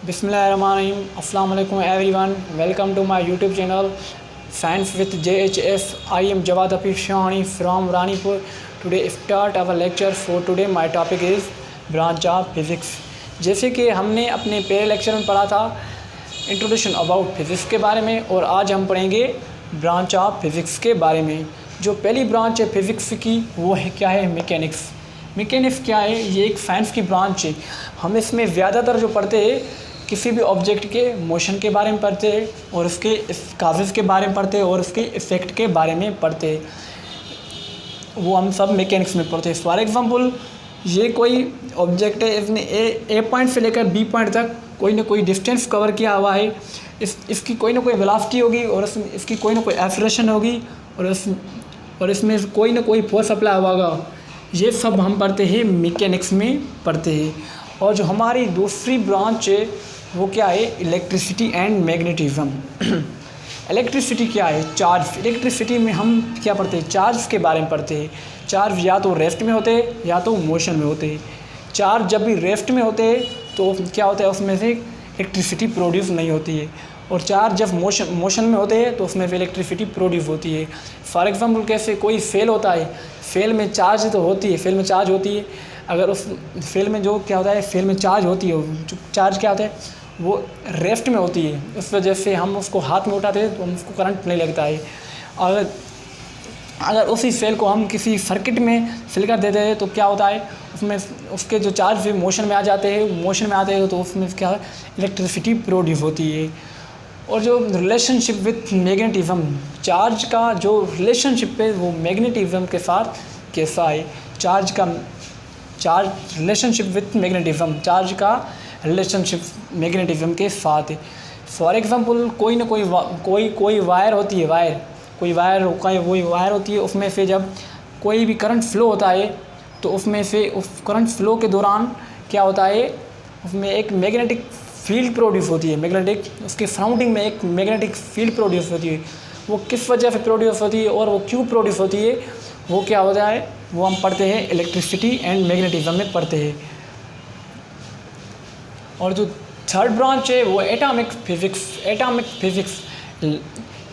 बिस्मिल्लाहिर्रहमानिर्रहीम। अस्सलाम वालेकुम everyone, welcome to my YouTube channel science with JHS। I am Jawad Hafeez Shahani from Ranipur. Today start our lecture for today. My topic is branch of physics. जैसे कि हमने अपने पहले लेक्चर में पढ़ा था इंट्रोडक्शन अबाउट फिज़िक्स के बारे में, और आज हम पढ़ेंगे ब्रांच ऑफ फिज़िक्स के बारे में। जो पहली ब्रांच है फिज़िक्स की वो है क्या है, मैकेनिक्स। मैकेनिक्स क्या है, ये एक साइंस की ब्रांच है। हम इसमें ज़्यादातर जो पढ़ते हैं किसी भी ऑब्जेक्ट के मोशन के बारे में पढ़ते हैं, और उसके काजेज़ के बारे में पढ़ते हैं, और उसके इफ़ेक्ट के बारे में पढ़ते हैं। वो हम सब मैकेनिक्स में पढ़ते हैं। फॉर एग्ज़ाम्पल, ये कोई ऑब्जेक्ट है, इसने ए पॉइंट से लेकर बी पॉइंट तक कोई ना कोई डिस्टेंस कवर किया हुआ है। इसकी कोई ना कोई वेलोसिटी होगी, और इसकी कोई ना कोई एक्सेलरेशन होगी, और इसमें कोई ना कोई फोर्स अप्लाई होगा। ये सब हम पढ़ते हैं मैकेनिक्स में पढ़ते हैं। और जो हमारी दूसरी ब्रांच है वो क्या है, इलेक्ट्रिसिटी एंड मैग्नेटिज्म। इलेक्ट्रिसिटी क्या है, चार्ज। इलेक्ट्रिसिटी में हम क्या पढ़ते हैं, चार्ज के बारे में पढ़ते हैं। चार्ज या तो रेस्ट में होते हैं या तो मोशन में होते हैं। चार्ज जब भी रेस्ट में होते हैं तो क्या होता है, उसमें से इलेक्ट्रिसिटी प्रोड्यूस नहीं होती है, और चार्ज जब मोशन में होते हैं तो उसमें से इलेक्ट्रिसिटी प्रोड्यूस होती है। फॉर एग्ज़ाम्पल, कैसे कोई सेल होता है, सेल में चार्ज तो होती है, सेल में चार्ज होती है। अगर उस सेल में जो क्या होता है, सेल में चार्ज होती है, जो चार्ज क्या होता है वो रेस्ट में होती है। उस वजह से हम उसको हाथ में उठाते हैं तो हमको करंट नहीं लगता है। अगर उसी सेल को हम किसी सर्किट में फिल कर देते हैं तो क्या होता है, उसमें उसके जो चार्ज मोशन में आ जाते हैं, मोशन में आते हैं तो उसमें क्या है, इलेक्ट्रिसिटी प्रोड्यूस होती है। और जो रिलेशनशिप विथ मैग्नेटिज्म, चार्ज का जो रिलेशनशिप है वो मैग्नेटिज्म के साथ कैसा है। Charge relationship with magnetism, charge का रिलेशनशिप मैग्नेटिज्म के साथ है। फॉर एग्ज़ाम्पल, कोई ना कोई वायर होती है, कोई वायर होती है, उसमें से जब कोई भी करंट फ्लो होता है तो उसमें से उस करंट फ्लो के दौरान क्या होता है, उसमें एक मैग्नेटिक फील्ड प्रोड्यूस होती है। उसके सराउंडिंग में एक मैग्नेटिक फील्ड प्रोड्यूस होती है। वो किस वजह से प्रोड्यूस होती है और वो क्यों प्रोड्यूस होती है, वो क्या होता है, वो हम पढ़ते हैं इलेक्ट्रिसिटी एंड मैग्नेटिज्म में पढ़ते हैं। और जो थर्ड ब्रांच है वो एटॉमिक फिज़िक्स।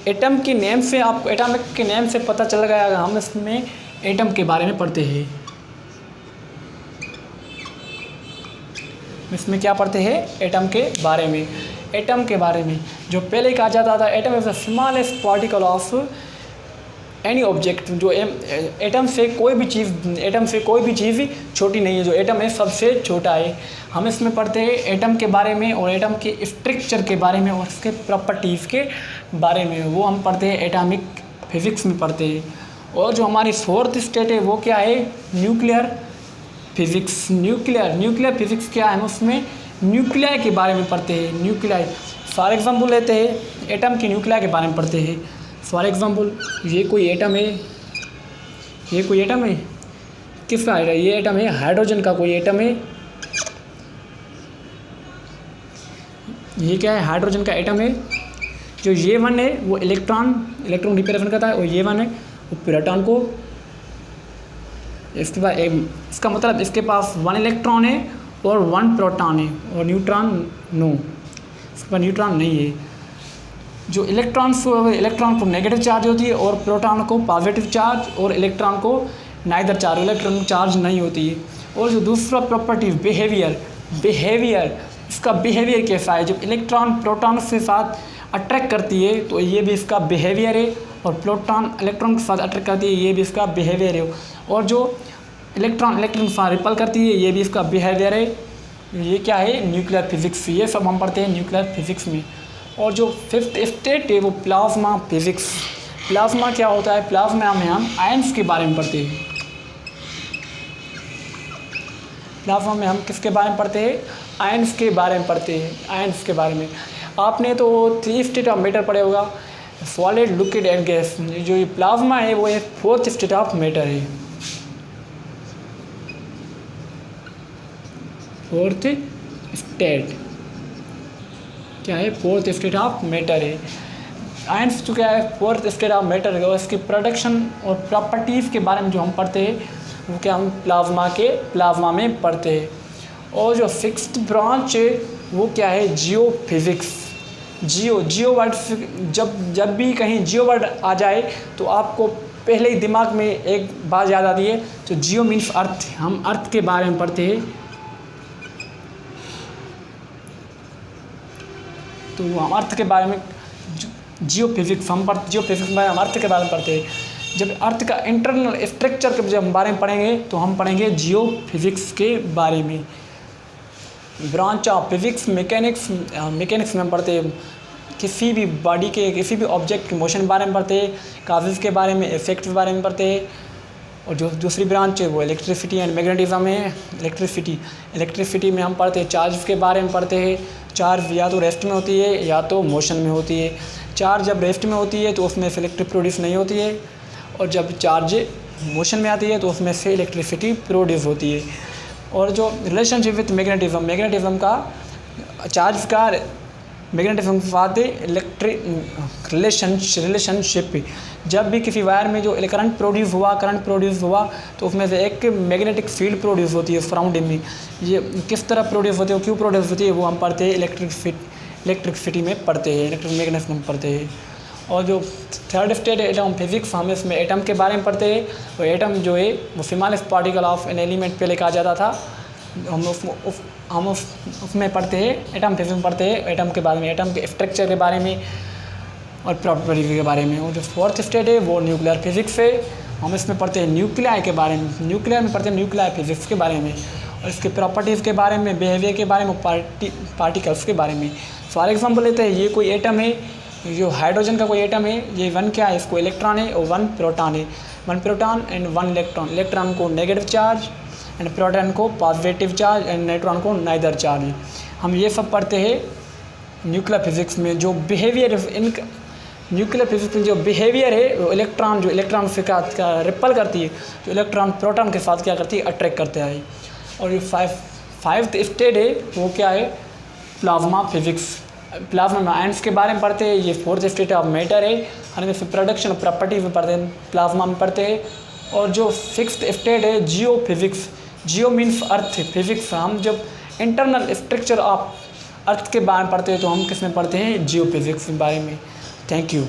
एटम के नेम से आपको एटॉमिक के नेम से पता चल गया, हम इसमें एटम के बारे में पढ़ते हैं। इसमें क्या पढ़ते हैं, एटम के बारे में। एटम के बारे में जो पहले कहा जाता था, atom is the smallest particle of any object. जो एटम से कोई भी चीज़ छोटी नहीं है। जो एटम है सबसे छोटा है। हम इसमें पढ़ते हैं एटम के बारे में, और एटम के स्ट्रक्चर के बारे में, और उसके प्रॉपर्टीज़ के बारे में। वो हम पढ़ते हैं एटॉमिक फिज़िक्स में पढ़ते हैं। और जो हमारी फोर्थ स्टेट है वो क्या है, न्यूक्लियर फिज़िक्स। न्यूक्लियर फिज़िक्स क्या है, हम उसमें न्यूक्लियाई के बारे में पढ़ते हैं। न्यूक्लियाई, फॉर एग्ज़ाम्पल लेते हैं एटम की न्यूक्लियाई के बारे में पढ़ते हैं। फॉर एग्ज़ाम्पल, ये कोई एटम है, किसका है, ये एटम है हाइड्रोजन का कोई एटम है। ये क्या है, हाइड्रोजन का एटम है। जो ये वन है वो इलेक्ट्रॉन रिप्रेजेंट करता है, और ये वन है वो प्रोटॉन को। इसके बाद इसका मतलब इसके पास 1 इलेक्ट्रॉन है और 1 प्रोटॉन है, और न्यूट्रॉन इसके पास न्यूट्रॉन नहीं है। जो इलेक्ट्रॉन को नेगेटिव चार्ज होती है, और प्रोटॉन को पॉजिटिव चार्ज, और इलेक्ट्रॉन को नाइदर चार्ज, इलेक्ट्रॉन चार्ज नहीं होती है। और जो दूसरा प्रॉपर्टी बिहेवियर, इसका बिहेवियर कैसा है, जब इलेक्ट्रॉन प्रोटॉन के साथ अट्रैक्ट करती है तो ये भी इसका बिहेवियर है, और प्रोटॉन इलेक्ट्रॉन के साथ अट्रैक्ट करती है, ये भी इसका बिहेवियर है। और जो इलेक्ट्रॉन के साथ रिपल करती है, ये भी इसका बिहेवियर है। ये क्या है, न्यूक्लियर फिज़िक्स। ये सब हम पढ़ते हैं न्यूक्लियर फिज़िक्स में। और जो फिफ्थ स्टेट है वो प्लाज्मा फिज़िक्स। प्लाज्मा क्या होता है, प्लाज्मा में हम आयंस के बारे में पढ़ते हैं। प्लाज्मा में हम किसके बारे में पढ़ते हैं, आयंस के बारे में पढ़ते हैं। आयंस के बारे में आपने तो 3 स्टेट ऑफ मैटर पढ़े होगा, सॉलिड, लिक्विड एंड गैस। जो ये प्लाज्मा है वो एक 4th स्टेट ऑफ मैटर है। 4th स्टेट क्या है, 4th स्टेट ऑफ मैटर है। आयंस जो क्या है, 4th स्टेट ऑफ मैटर है। और इसकी प्रोडक्शन और प्रॉपर्टीज़ के बारे में जो हम पढ़ते हैं वो क्या हम प्लाज्मा में पढ़ते हैं। और जो 6th ब्रांच है वो क्या है, जियो फिजिक्स। जियो वर्ड, जब भी कहीं जियो वर्ड आ जाए तो आपको पहले ही दिमाग में एक बात याद आती है। तो जियो मीन्स अर्थ, हम अर्थ के बारे में पढ़ते हैं। तो हम अर्थ के बारे में जियो फिजिक्स के बारे में, हम अर्थ के बारे में पढ़ते हैं। जब अर्थ का इंटरनल स्ट्रक्चर के जब बारे में पढ़ेंगे तो हम पढ़ेंगे जियो फिजिक्स के बारे में। ब्रांच ऑफ फिजिक्स मैकेनिक्स में हम पढ़ते हैं किसी भी बॉडी के, किसी भी ऑब्जेक्ट के मोशन के बारे में पढ़ते हैं, काजेज़ के बारे में, इफेक्ट के बारे में पढ़ते हैं। और जो दूसरी ब्रांच है वो इलेक्ट्रिसिटी एंड मैग्नेटिज्म है। इलेक्ट्रिसिटी में हम पढ़ते हैं चार्ज के बारे में पढ़ते हैं। चार्ज या तो रेस्ट में होती है या तो मोशन में होती है। चार्ज जब रेस्ट में होती है तो उसमें से इलेक्ट्रिक प्रोड्यूस नहीं होती है, और जब चार्ज मोशन में आती है तो उसमें से इलेक्ट्रिसिटी प्रोड्यूस होती है। और जो रिलेशनशिप विथ मैग्नेटिज्म का, चार्ज का मैग्नेटिज्म के साथ इलेक्ट्रिक रिलेशनशिप, जब भी किसी वायर में जो करंट प्रोड्यूस हुआ तो उसमें से एक मैग्नेटिक फील्ड प्रोड्यूस होती है सराउंडिंग में। ये किस तरह प्रोड्यूस होती है, क्यों प्रोड्यूस होती है, वो हम पढ़ते हैं इलेक्ट्रिसिटी में पढ़ते हैं, इलेक्ट्रिक मैग्नेटिज्म में पढ़ते हैं। और जो थर्ड स्टेट है एटम फिजिक्स, हम इसमें एटम के बारे में पढ़ते हैं। और एटम जो है वो smallest particle of an element पहले कहा जाता था। हम उसमें पढ़ते हैं, एटम फिजिक्स में पढ़ते हैं एटम के बारे में, एटम के स्ट्रक्चर के बारे में और प्रॉपर्टी के बारे में। और जो फोर्थ स्टेट है वो न्यूक्लियर फिजिक्स है। हम इसमें पढ़ते हैं न्यूक्लियाई के बारे में, न्यूक्लियर में पढ़ते हैं न्यूक्लियर फिजिक्स के बारे में, और इसके प्रॉपर्टीज़ के बारे में, बिहेवियर के बारे में, पार्टिकल्स के बारे में। फॉर एग्जांपल लेते हैं, ये कोई एटम है, जो हाइड्रोजन का कोई एटम है, ये वन क्या है, इसको इलेक्ट्रॉन है और वन प्रोटॉन है। One proton and one electron, electron को नेगेटिव चार्ज एंड प्रोटॉन को पॉजिटिव चार्ज एंड न्यूट्रॉन को नाइदर चार्ज है। हम ये सब पढ़ते हैं न्यूक्लियर फिजिक्स में। जो बिहेवियर इनका, न्यूक्लियर फिजिक्स में जो बिहेवियर है, वो इलेक्ट्रॉन से क्या रिपल करती है, जो इलेक्ट्रॉन प्रोटॉन के साथ क्या करती है, अट्रैक्ट करता है। और ये फाइव्थ स्टेट है वो क्या है, प्लाज्मा फिजिक्स। प्लाज्मा में आयंस के बारे में पढ़ते हैं। ये फोर्थ स्टेट ऑफ मैटर है, हम इसमें प्रोडक्शन प्रॉपर्टीज में पढ़ते हैं, प्लाज्मा में पढ़ते हैं। और जो सिक्स्थ स्टेट है geophysics, geo means earth, physics, हम जब इंटरनल स्ट्रक्चर ऑफ अर्थ के बारे में पढ़ते हैं तो हम किस में पढ़ते हैं, जियो फिजिक्स के बारे में। Thank you.